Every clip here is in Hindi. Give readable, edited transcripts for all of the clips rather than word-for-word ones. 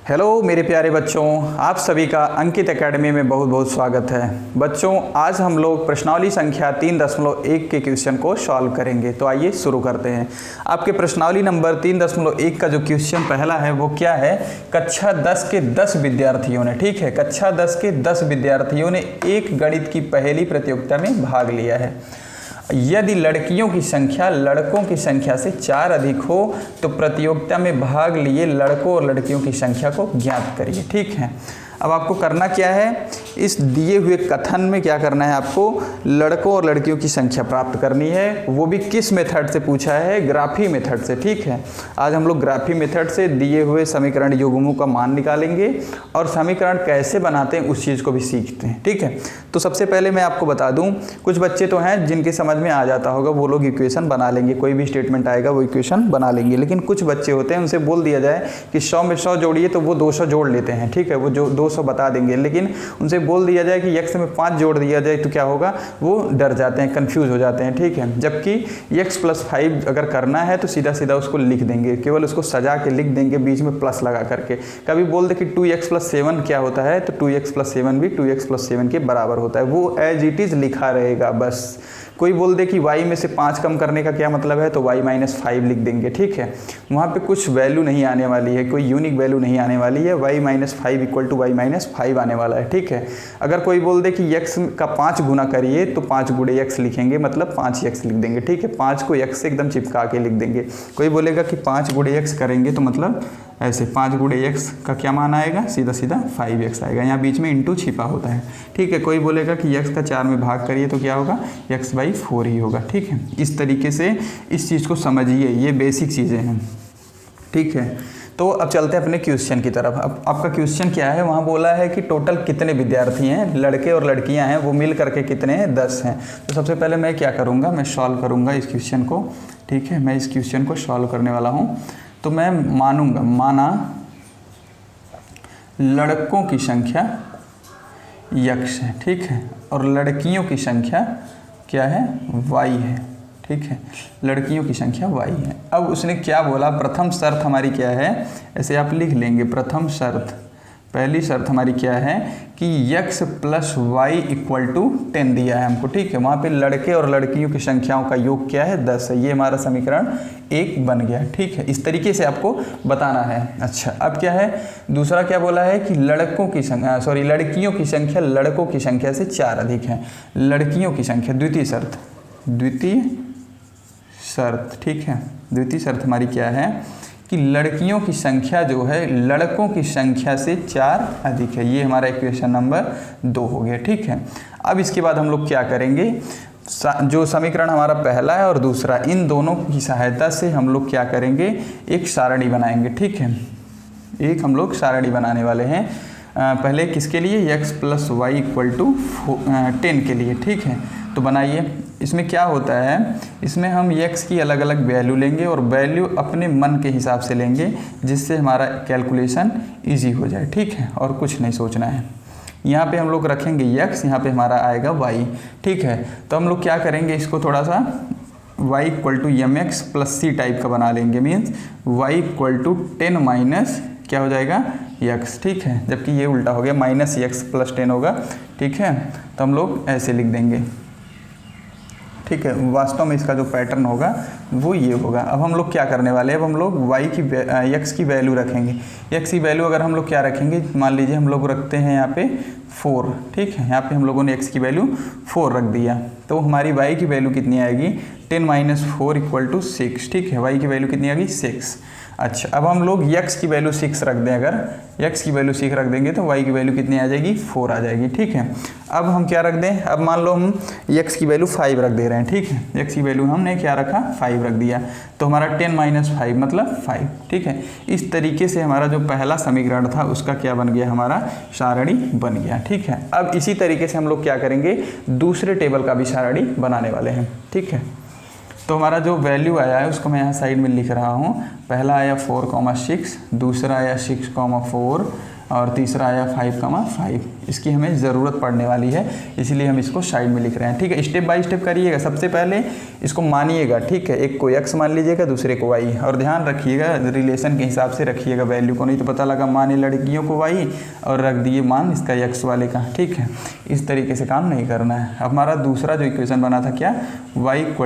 हेलो मेरे प्यारे बच्चों, आप सभी का अंकित एकेडमी में बहुत बहुत स्वागत है। बच्चों, आज हम लोग प्रश्नावली संख्या 3.1 के क्वेश्चन को सॉल्व करेंगे। तो आइए शुरू करते हैं। आपके प्रश्नावली नंबर 3.1 का जो क्वेश्चन पहला है वो क्या है, कक्षा 10 के 10 विद्यार्थियों ने, ठीक है, कक्षा 10 के 10 विद्यार्थियों ने एक गणित की पहेली प्रतियोगिता में भाग लिया है। यदि लड़कियों की संख्या लड़कों की संख्या से 4 अधिक हो तो प्रतियोगिता में भाग लिए लड़कों और लड़कियों की संख्या को ज्ञात करिए। ठीक है, अब आपको करना क्या है, इस दिए हुए कथन में क्या करना है, आपको लड़कों और लड़कियों की संख्या प्राप्त करनी है। वो भी किस मेथड से पूछा है, ग्राफी मेथड से। ठीक है, आज हम लोग ग्राफी मेथड से दिए हुए समीकरण युग्मों का मान निकालेंगे और समीकरण कैसे बनाते हैं उस चीज़ को भी सीखते हैं। ठीक है, तो सबसे पहले मैं आपको बता दूं, कुछ बच्चे तो हैं जिनके समझ में आ जाता होगा, वो लोग इक्वेशन बना लेंगे, कोई भी स्टेटमेंट आएगा वो इक्वेशन बना लेंगे। लेकिन कुछ बच्चे होते हैं, उनसे बोल दिया जाए कि 100 में 100 जोड़िए तो वो 200 जोड़ लेते हैं। ठीक है, वो जो 200 बता देंगे, लेकिन उनसे बोल दिया जाए कि x में 5 जोड़ दिया जाए तो क्या होगा, वो डर जाते हैं, कंफ्यूज हो जाते हैं। ठीक है, जबकि x + 5 अगर करना है तो सीधा सीधा उसको लिख देंगे, केवल उसको सजा के लिख देंगे, बीच में प्लस लगा करके। कभी बोल दे कि 2x + 7 क्या होता है, तो 2x + 7 भी 2x + 7 के बराबर होता है, वो एज इट इज़ लिखा रहेगा बस। कोई बोल दे कि y में से 5 कम करने का क्या मतलब है, तो y - 5 लिख देंगे। ठीक है, वहाँ पे कुछ वैल्यू नहीं आने वाली है, कोई यूनिक वैल्यू नहीं आने वाली है, y - 5 = y - 5 आने वाला है। ठीक है, अगर कोई बोल दे कि x का 5 गुना करिए तो 5 × x लिखेंगे, मतलब 5x लिख देंगे। ठीक है, 5 को x से एकदम चिपका के लिख देंगे। कोई बोलेगा कि 5 × x करेंगे तो मतलब ऐसे 5 × x का क्या मान आएगा, सीधा सीधा 5x आएगा, यहाँ बीच में इंटू छिपा होता है। ठीक है, कोई बोलेगा कि x का 4 में भाग करिए तो क्या होगा, x/4 ही होगा। ठीक है, इस तरीके से इस चीज़ को समझिए, ये बेसिक चीज़ें हैं। ठीक है, तो अब चलते हैं अपने क्वेश्चन की तरफ। अब आपका क्वेश्चन क्या है, वहाँ बोला है कि टोटल कितने विद्यार्थी हैं, लड़के और लड़कियां हैं, वो मिल करके कितने हैं, 10 हैं। तो सबसे पहले मैं क्या करूँगा, मैं सॉल्व करूँगा इस क्वेश्चन को। ठीक है, मैं इस क्वेश्चन को सॉल्व करने वाला हूँ। तो मैं माना लड़कों की संख्या x है, ठीक है, और लड़कियों की संख्या क्या है, y है। ठीक है, लड़कियों की संख्या y है। अब उसने क्या बोला, प्रथम शर्त हमारी क्या है, ऐसे आप लिख लेंगे, प्रथम शर्त, पहली शर्त हमारी क्या है कि x + y = 10 दिया है हमको। ठीक है, वहाँ पे लड़के और लड़कियों की संख्याओं का योग क्या है, 10 है। ये हमारा समीकरण 1 बन गया। ठीक है, इस तरीके से आपको बताना है। अच्छा, अब क्या है, दूसरा क्या बोला है कि लड़कियों की संख्या लड़कों की संख्या से 4 अधिक है। लड़कियों की संख्या, द्वितीय शर्त। ठीक है, द्वितीय शर्त हमारी क्या है कि लड़कियों की संख्या जो है लड़कों की संख्या से 4 अधिक है। ये हमारा इक्वेशन नंबर 2 हो गया। ठीक है, अब इसके बाद हम लोग क्या करेंगे, जो समीकरण हमारा पहला है और दूसरा, इन दोनों की सहायता से हम लोग क्या करेंगे, एक सारणी बनाएंगे। ठीक है, एक हम लोग सारणी बनाने वाले हैं। पहले किसके लिए, x + y = 10 के लिए। ठीक है, तो बनाइए। इसमें क्या होता है, इसमें हम x की अलग अलग वैल्यू लेंगे और वैल्यू अपने मन के हिसाब से लेंगे, जिससे हमारा कैलकुलेशन इजी हो जाए। ठीक है, और कुछ नहीं सोचना है। यहाँ पे हम लोग रखेंगे x, यहाँ पे हमारा आएगा y। ठीक है, तो हम लोग क्या करेंगे, इसको थोड़ा सा y = mx + c टाइप का बना लेंगे, मीन्स y = 10 - क्या हो जाएगा, x। ठीक है, जबकि ये उल्टा हो गया, -x + 10 होगा। ठीक है, तो हम लोग ऐसे लिख देंगे। ठीक है, वास्तव में इसका जो पैटर्न होगा वो ये होगा। अब हम लोग क्या करने वाले हैं, अब हम लोग x की वैल्यू रखेंगे। x की वैल्यू अगर हम लोग क्या रखेंगे, मान लीजिए हम लोग रखते हैं यहाँ पे 4। ठीक है, यहाँ पे हम लोगों ने x की वैल्यू 4 रख दिया, तो हमारी y की वैल्यू कितनी आएगी, 10 - 4 = 6। ठीक है, y की वैल्यू कितनी आ गई, 6। अच्छा, अब हम लोग x की वैल्यू 6 रख दें, अगर x की वैल्यू 6 रख देंगे तो y की वैल्यू कितनी आ जाएगी, 4 आ जाएगी। ठीक है, अब हम क्या रख दें, अब मान लो हम x की वैल्यू 5 रख दे रहे हैं। ठीक है, x की वैल्यू हमने क्या रखा, 5 रख दिया, तो हमारा 10 - 5 मतलब 5। ठीक है, इस तरीके से हमारा जो पहला समीकरण था उसका क्या बन गया, हमारा सारणी बन गया। ठीक है, अब इसी तरीके से हम लोग क्या करेंगे, दूसरे टेबल का भी सारणी बनाने वाले हैं। ठीक है, तो हमारा जो वैल्यू आया है उसको मैं यहाँ साइड में लिख रहा हूँ। पहला आया 4, 6, दूसरा आया 6, 4, और तीसरा आया 5,5। इसकी हमें ज़रूरत पड़ने वाली है, इसलिए हम इसको साइड में लिख रहे हैं। ठीक है, स्टेप बाय स्टेप करिएगा। सबसे पहले इसको मानिएगा, ठीक है, एक को x मान लीजिएगा, दूसरे को y, और ध्यान रखिएगा रिलेशन के हिसाब से रखिएगा वैल्यू को, नहीं तो पता लगा माने लड़कियों को y और रख दिए मान इसका x वाले का। ठीक है, इस तरीके से काम नहीं करना है। अब हमारा दूसरा जो इक्वेशन बना था क्या, y =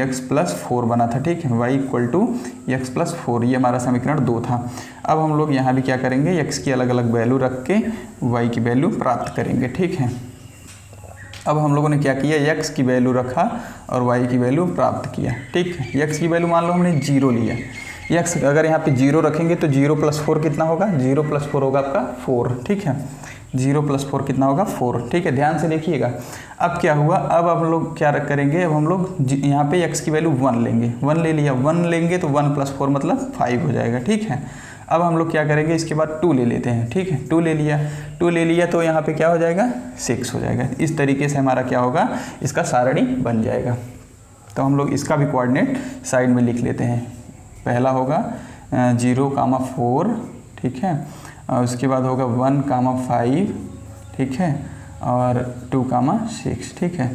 x+4 बना था। ठीक है, y = x+4, ये हमारा समीकरण 2 था। अब हम लोग यहाँ भी क्या करेंगे, x की अलग अलग वैल्यू रख के y की वैल्यू प्राप्त करेंगे। ठीक है, अब हम लोगों ने क्या किया, x की वैल्यू रखा और y की वैल्यू प्राप्त किया। ठीक है, x की वैल्यू मान लो हमने 0 लिया। x अगर यहाँ पे 0 रखेंगे तो 0 + 4 कितना होगा, 0 + 4 होगा आपका 4। ठीक है, 0 + 4 कितना होगा, 4। ठीक है, ध्यान से देखिएगा। अब क्या हुआ, अब हम लोग क्या करेंगे, अब हम लोग यहाँ पे x की वैल्यू 1 लेंगे। 1 ले लिया, 1 लेंगे तो 1 + 4 मतलब 5 हो जाएगा। ठीक है, अब हम लोग क्या करेंगे, इसके बाद 2 ले लेते हैं। ठीक है, 2 ले लिया तो यहाँ पे क्या हो जाएगा, 6 हो जाएगा। इस तरीके से हमारा क्या होगा, इसका सारणी बन जाएगा। तो हम लोग इसका भी कोऑर्डिनेट साइड में लिख लेते हैं। पहला होगा 0,4, ठीक है, और उसके बाद होगा 1,5, ठीक है, और 2,6। ठीक है,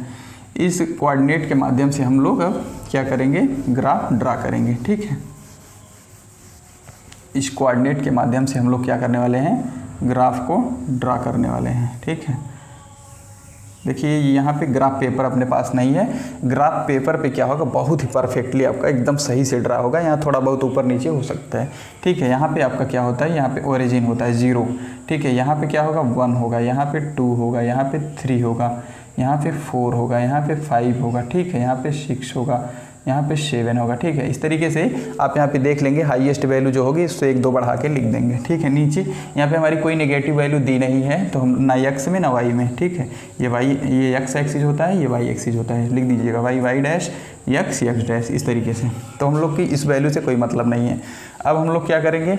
इस कोऑर्डिनेट के माध्यम से हम लोग अब क्या करेंगे, ग्राफ ड्रा करेंगे। ठीक है, इस कोऑर्डिनेट के माध्यम से हम लोग क्या करने वाले हैं, ग्राफ को ड्रा करने वाले हैं। ठीक है, देखिए यहाँ पे ग्राफ पेपर अपने पास नहीं है। ग्राफ पेपर पे क्या होगा, बहुत ही परफेक्टली आपका एकदम सही से ड्रा होगा। यहाँ थोड़ा बहुत ऊपर नीचे हो सकता है। ठीक है, यहाँ पे आपका क्या होता है, यहाँ पे ओरिजिन होता है 0। ठीक है, यहाँ पे क्या होगा, 1 होगा, यहाँ पे 2 होगा, यहाँ पे 3 होगा, यहाँ पे 4 होगा, यहाँ पे 5 होगा। ठीक है, यहाँ पे 6 होगा, यहाँ पे 7 होगा। ठीक है, इस तरीके से आप यहाँ पे देख लेंगे। हाईएस्ट वैल्यू जो होगी उससे 1-2 बढ़ा के लिख देंगे। ठीक है, नीचे यहाँ पे हमारी कोई नेगेटिव वैल्यू दी नहीं है, तो हम ना x में ना y में। ठीक है, ये x एक्सिस होता है, ये y एक्सिस होता है, लिख दीजिएगा y डैश, x डैश, इस तरीके से। तो हम लोग की इस वैल्यू से कोई मतलब नहीं है। अब हम लोग क्या करेंगे,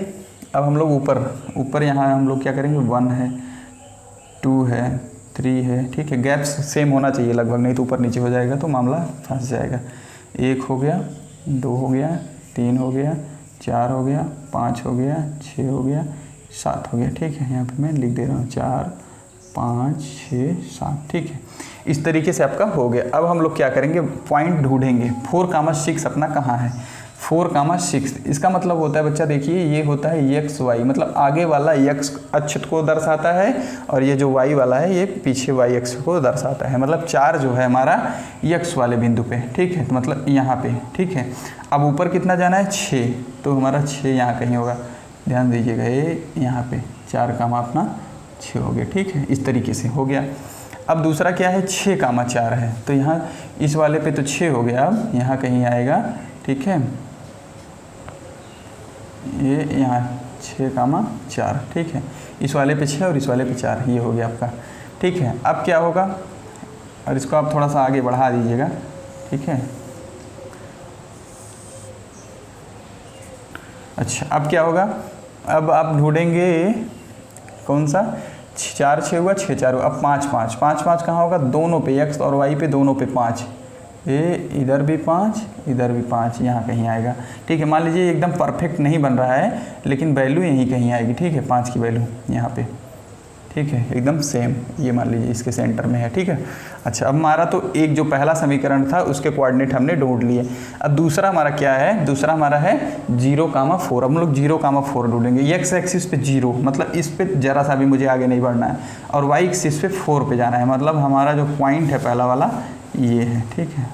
अब हम लोग ऊपर यहाँ हम लोग क्या करेंगे, 1 है, 2 है, 3 है। ठीक है, गैप्स सेम होना चाहिए लगभग, नहीं तो ऊपर नीचे हो जाएगा तो मामला फंस जाएगा। 1 हो गया, 2 हो गया, 3 हो गया, 4 हो गया, 5 हो गया, 6 हो गया, 7 हो गया। ठीक है, यहाँ पे मैं लिख दे रहा हूँ 4, 5, 6, 7। ठीक है, इस तरीके से आपका हो गया। अब हम लोग क्या करेंगे, पॉइंट ढूंढेंगे। 4,6 अपना कहाँ है, 4,6 इसका मतलब होता है बच्चा, देखिए ये होता है x y, मतलब आगे वाला x अक्ष को दर्शाता है और ये जो y वाला है ये पीछे y अक्ष को दर्शाता है। मतलब 4 जो है हमारा x वाले बिंदु पे। ठीक है, तो मतलब यहाँ पे। ठीक है, अब ऊपर कितना जाना है, 6, तो हमारा 6 यहाँ कहीं होगा। ध्यान दीजिएगा, ये यहाँ पे 4 का अपना 6 हो गया। ठीक है, इस तरीके से हो गया। अब दूसरा क्या है, 6,4 है, तो यहाँ इस वाले पे तो 6 हो गया, अब यहाँ कहीं आएगा। ठीक है, ये यहाँ 6,4। ठीक है, इस वाले पे 6 और इस वाले पे 4, ये हो गया आपका। ठीक है, अब क्या होगा, और इसको आप थोड़ा सा आगे बढ़ा दीजिएगा। ठीक है, अच्छा, अब क्या होगा, अब आप ढूंढेंगे कौन सा, 4 6 हुआ, 6 4 हुआ, अब 5 5 5 5 कहाँ होगा, दोनों पे, x और y पे दोनों पे 5, ये इधर भी 5, इधर भी 5, यहाँ कहीं आएगा। ठीक है, मान लीजिए एकदम परफेक्ट नहीं बन रहा है, लेकिन वैल्यू यहीं कहीं आएगी। ठीक है, 5 की वैल्यू यहाँ पे। ठीक है, एकदम सेम, ये मान लीजिए इसके सेंटर में है। ठीक है, अच्छा, अब हमारा तो एक जो पहला समीकरण था उसके कोऑर्डिनेट हमने ढूंढ लिए। अब दूसरा हमारा क्या है, दूसरा हमारा है 0,4। हम लोग 0,4 ढूंढेंगे। x एक्सिस पे 0, मतलब इस पे ज़रा सा भी मुझे आगे नहीं बढ़ना है, और y एक्सिस पे 4 पे जाना है। मतलब हमारा जो पॉइंट है पहला वाला ये है। ठीक है,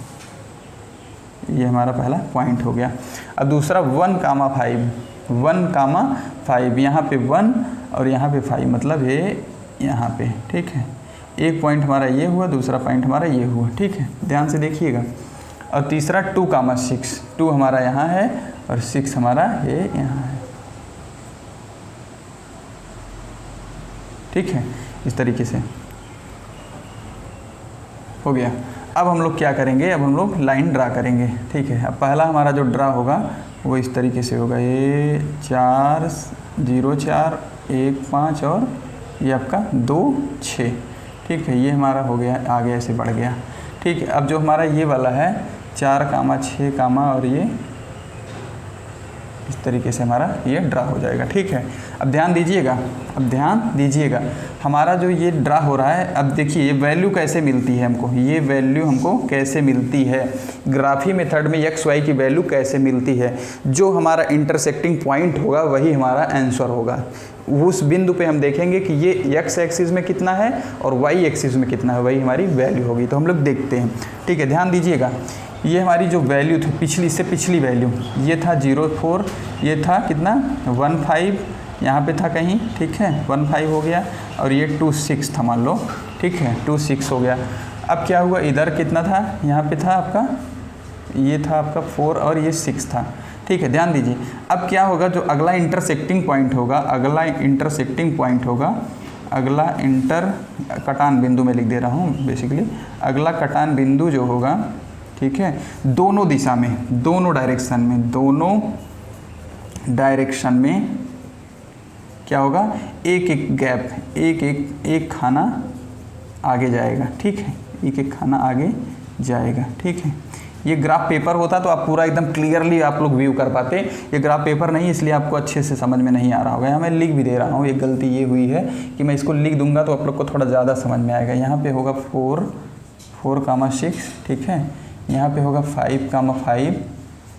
ये हमारा पहला पॉइंट हो गया। अब दूसरा 1,5, 1,5, यहाँ पे 1 और यहाँ पे 5, मतलब ये यहाँ पे। ठीक है, एक पॉइंट हमारा ये हुआ, दूसरा पॉइंट हमारा ये हुआ। ठीक है, ध्यान से देखिएगा। और तीसरा 2,6, 2 हमारा यहाँ है और 6 हमारा ये यहाँ है। ठीक है, इस तरीके से हो गया। अब हम लोग क्या करेंगे, अब हम लोग लाइन ड्रा करेंगे। ठीक है, अब पहला हमारा जो ड्रा होगा वो इस तरीके से होगा, ये 4 0 4 1 5 और ये आपका 2 6। ठीक है, ये हमारा हो गया, आगे ऐसे बढ़ गया। ठीक है, अब जो हमारा ये वाला है 4,6, और ये इस तरीके से हमारा ये ड्रा हो जाएगा। ठीक है, अब ध्यान दीजिएगा, हमारा जो ये ड्रा हो रहा है, अब देखिए ये वैल्यू कैसे मिलती है हमको, ये वैल्यू हमको कैसे मिलती है, ग्राफी मेथड में एक्स वाई की वैल्यू कैसे मिलती है। जो हमारा इंटरसेक्टिंग पॉइंट होगा वही हमारा आंसर होगा। उस बिंदु पे हम देखेंगे कि ये एक्स एक्सिस में कितना है और वाई एक्सिस में कितना है, वही हमारी वैल्यू होगी। तो हम लोग देखते हैं। ठीक है, ध्यान दीजिएगा, ये हमारी जो वैल्यू थी पिछली से पिछली वैल्यू, ये था 0.4, ये था कितना 1.5, यहाँ पे था कहीं, ठीक है 1.5 हो गया, और ये 2.6 था मान लो, ठीक है 2.6 हो गया। अब क्या हुआ, इधर कितना था, यहाँ पे था आपका, ये था आपका 4 और ये 6 था। ठीक है, ध्यान दीजिए, अब क्या होगा, जो अगला इंटरसेक्टिंग पॉइंट होगा, अगला कटान बिंदु में लिख दे रहा हूँ बेसिकली, अगला कटान बिंदु जो होगा, ठीक है, दोनों दिशा में, दोनों डायरेक्शन में क्या होगा, एक खाना आगे जाएगा। ठीक है, एक खाना आगे जाएगा। ठीक है, ये ग्राफ पेपर होता तो आप पूरा एकदम क्लियरली आप लोग व्यू कर पाते। ये ग्राफ पेपर नहीं, इसलिए आपको अच्छे से समझ में नहीं आ रहा होगा। यहाँ मैं लिख भी दे रहा हूँ, ये गलती ये हुई है कि मैं इसको लिख दूंगा तो आप लोग को थोड़ा ज़्यादा समझ में आएगा। यहाँ पे होगा 4,6, ठीक है, यहाँ पे होगा 5,5,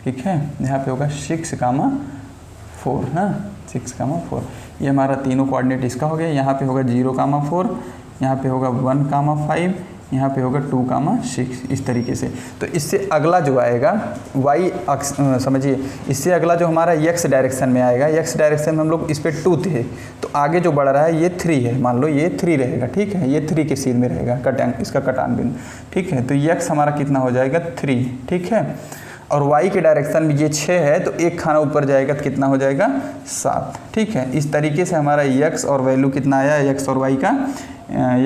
ठीक है, यहाँ पे होगा 6,4, हाँ 6,4, ये हमारा तीनों कोऑर्डिनेट इसका हो गया। यहाँ पे होगा 0,4, यहाँ पे होगा 1,5, यहाँ पे होगा 2,6, इस तरीके से। तो इससे अगला जो आएगा वाई अक्ष, समझिए, इससे अगला जो हमारा एक्स डायरेक्शन में आएगा, एक्स डायरेक्शन में हम लोग इस पर 2 थे, तो आगे जो बढ़ रहा है ये 3 है, मान लो ये 3 रहेगा। ठीक है, ये 3 के सीध में रहेगा इसका कटान बिंदु। ठीक है, तो एक्स हमारा कितना हो जाएगा 3। ठीक है, और वाई के डायरेक्शन में ये 6 है, तो एक खाना ऊपर जाएगा तो कितना हो जाएगा 7। ठीक है, इस तरीके से हमारा एक्स और वैल्यू कितना आया, एक्स और वाई का,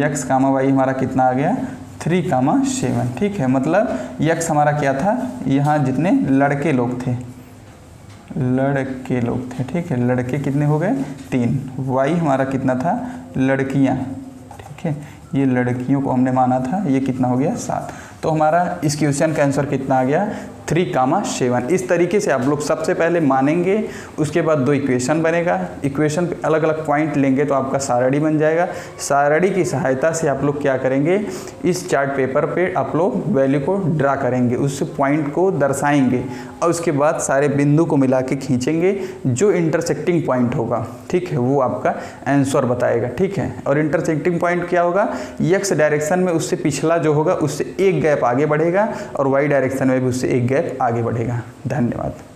एक्स कामा वाई हमारा कितना आ गया 3,7। ठीक है, मतलब एक्स हमारा क्या था, यहाँ जितने लड़के लोग थे, ठीक है, लड़के कितने हो गए 3, वाई हमारा कितना था, लड़कियाँ। ठीक है, ये लड़कियों को हमने माना था, ये कितना हो गया 7। तो हमारा इस क्वेश्चन का आंसर कितना आ गया 3,7। इस तरीके से आप लोग सबसे पहले मानेंगे, उसके बाद 2 इक्वेशन बनेगा, इक्वेशन पे अलग अलग पॉइंट लेंगे तो आपका सारणी बन जाएगा। सारणी की सहायता से आप लोग क्या करेंगे, इस चार्ट पेपर पे आप लोग वैल्यू को ड्रा करेंगे, उस पॉइंट को दर्शाएंगे, और उसके बाद सारे बिंदु को मिला के खींचेंगे, जो इंटरसेक्टिंग पॉइंट होगा, ठीक है, वो आपका आंसर बताएगा। ठीक है, और इंटरसेक्टिंग पॉइंट क्या होगा, एक्स डायरेक्शन में उससे पिछला जो होगा उससे एक गैप आगे बढ़ेगा, और वाई डायरेक्शन में भी उससे एक गैप आगे बढ़ेगा। धन्यवाद।